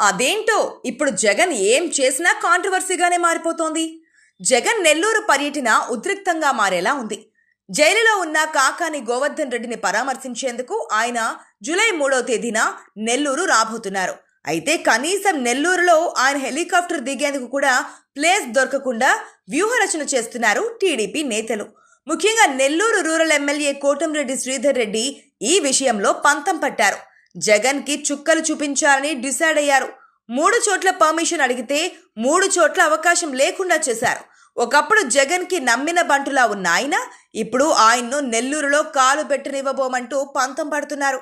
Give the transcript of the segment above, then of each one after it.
అదేంటో ఇప్పుడు జగన్ ఏం చేసినా కాంట్రవర్సీగానే మారిపోతోంది. జగన్ నెల్లూరు పర్యటన ఉద్రిక్తంగా మారేలా ఉంది. జైలులో ఉన్న కాకాని గోవర్ధన్ రెడ్డిని పరామర్శించేందుకు ఆయన జూలై 3వ తేదీన నెల్లూరు రాబోతున్నారు. అయితే కనీసం నెల్లూరులో ఆయన హెలికాప్టర్ దిగేందుకు కూడా ప్లేస్ దొరకకుండా వ్యూహరచన చేస్తున్నారు టీడీపీ నేతలు. ముఖ్యంగా నెల్లూరు రూరల్ ఎమ్మెల్యే కోటంరెడ్డి శ్రీధర్ రెడ్డి ఈ విషయంలో పంతం పట్టారు. జగన్ కి చుక్కలు చూపించాలని డిసైడ్ అయ్యారు. 3 చోట్ల పర్మిషన్ అడిగితే 3 చోట్ల అవకాశం లేకుండా చేశారు. ఒకప్పుడు జగన్ కి నమ్మిన బంటులా ఉన్న ఆయన ఇప్పుడు ఆయన్ను నెల్లూరులో కాలు పెట్టనివ్వబోమంటూ పంతం పడుతున్నారు.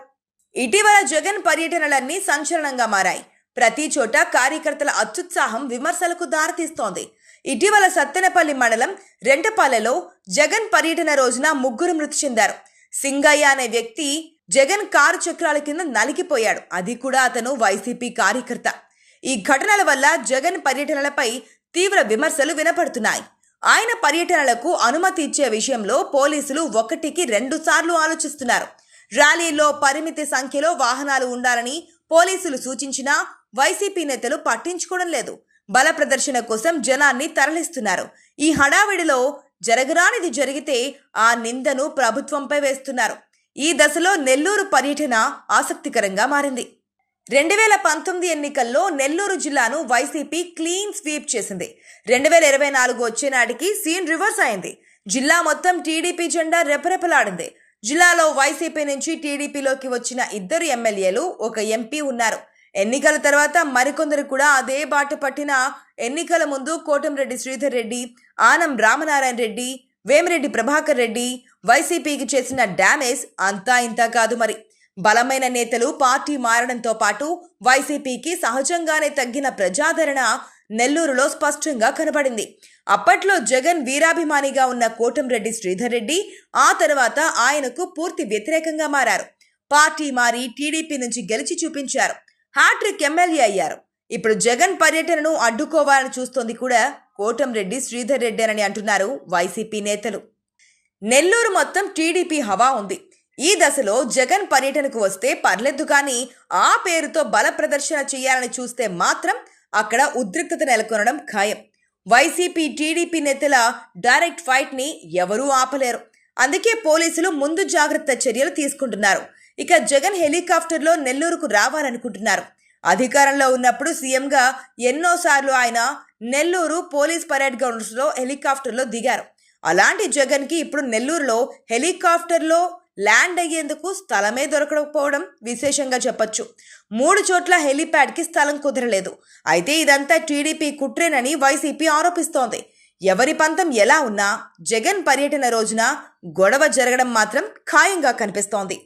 ఇటీవల జగన్ పర్యటనలన్నీ సంచలనంగా మారాయి. ప్రతి చోట కార్యకర్తల అత్యుత్సాహం విమర్శలకు దారితీస్తోంది. ఇటీవల సత్తెనపల్లి మండలం రెంటపాలెలో జగన్ పర్యటన రోజున 3 మృతి చెందారు. సింగయ్య అనే వ్యక్తి జగన్ కారు చక్రాల కింద నలిగిపోయాడు. అది కూడా అతను వైసీపీ కార్యకర్త. ఈ ఘటనల వల్ల జగన్ పర్యటనలపై తీవ్ర విమర్శలు వినపడుతున్నాయి. ఆయన పర్యటనలకు అనుమతి ఇచ్చే విషయంలో పోలీసులు 1కి 2 సార్లు ఆలోచిస్తున్నారు. ర్యాలీలో పరిమితి సంఖ్యలో వాహనాలు ఉండాలని పోలీసులు సూచించినా వైసీపీ నేతలు పట్టించుకోవడం లేదు. బల ప్రదర్శన కోసం జనాన్ని తరలిస్తున్నారు. ఈ హడావిడిలో జరగరానిది జరిగితే ఆ నిందను ప్రభుత్వంపై వేస్తున్నారు. ఈ దశలో నెల్లూరు పర్యటన ఆసక్తికరంగా మారింది. 2019 ఎన్నికల్లో నెల్లూరు జిల్లాను వైసీపీ క్లీన్ స్వీప్ చేసింది. 2024 వచ్చే నాటికి సీన్ రివర్స్ అయింది. జిల్లా మొత్తం టీడీపీ జెండా రెపరెపలాడింది. జిల్లాలో వైసీపీ నుంచి టీడీపీలోకి వచ్చిన 2 ఎమ్మెల్యేలు, 1 ఎంపీ ఉన్నారు. ఎన్నికల తర్వాత మరికొందరు కూడా అదే బాట పట్టిన ఎన్నికల ముందు కోటంరెడ్డి శ్రీధర్ రెడ్డి, ఆనం రామనారాయణ రెడ్డి, వేమిరెడ్డి ప్రభాకర్ రెడ్డి వైసీపీకి చేసిన డ్యామేజ్ అంతా ఇంతా కాదు. మరి బలమైన నేతలు పార్టీ మారడంతో పాటు వైసీపీకి సహజంగానే తగ్గిన ప్రజాదరణ నెల్లూరులో స్పష్టంగా కనబడింది. అప్పట్లో జగన్ వీరాభిమానిగా ఉన్న కోటంరెడ్డి శ్రీధర్ రెడ్డి ఆ తర్వాత ఆయనకు పూర్తి వ్యతిరేకంగా మారారు. పార్టీ మారి టీడీపీ నుంచి గెలిచి చూపించారు. హ్యాట్రిక్ ఎమ్మెల్యే అయ్యారు. ఇప్పుడు జగన్ పర్యటనను అడ్డుకోవాలని చూస్తోంది కూడా కోటంరెడ్డి శ్రీధర్ రెడ్డి అని అంటున్నారు వైసీపీ నేతలు. నెల్లూరు మొత్తం టీడీపీ హవా ఉంది. ఈ దశలో జగన్ పర్యటనకు వస్తే పర్లేదు, కానీ ఆ పేరుతో బల ప్రదర్శన చేయాలని చూస్తే మాత్రం అక్కడ ఉద్రిక్తత నెలకొనడం ఖాయం. వైసీపీ టీడీపీ నేతల డైరెక్ట్ ఫైట్ ని ఎవరూ ఆపలేరు. అందుకే పోలీసులు ముందు జాగ్రత్త చర్యలు తీసుకుంటున్నారు. ఇక జగన్ హెలికాప్టర్లో నెల్లూరుకు రావాలనుకుంటున్నారు. అధికారంలో ఉన్నప్పుడు సీఎంగా ఎన్నోసార్లు ఆయన నెల్లూరు పోలీస్ పరేడ్ గ్రౌండ్స్ లో హెలికాప్టర్లో దిగారు. అలాంటి జగన్ కి ఇప్పుడు నెల్లూరులో హెలికాప్టర్లో ల్యాండ్ అయ్యేందుకు స్థలమే దొరకకపోవడం విశేషంగా చెప్పొచ్చు. 3 చోట్ల హెలిప్యాడ్ కి స్థలం కుదరలేదు. అయితే ఇదంతా టీడీపీ కుట్రేనని వైసీపీ ఆరోపిస్తోంది. ఎవరి పంతం ఎలా ఉన్నా జగన్ పర్యటన రోజున గొడవ జరగడం మాత్రం ఖాయంగా కనిపిస్తోంది.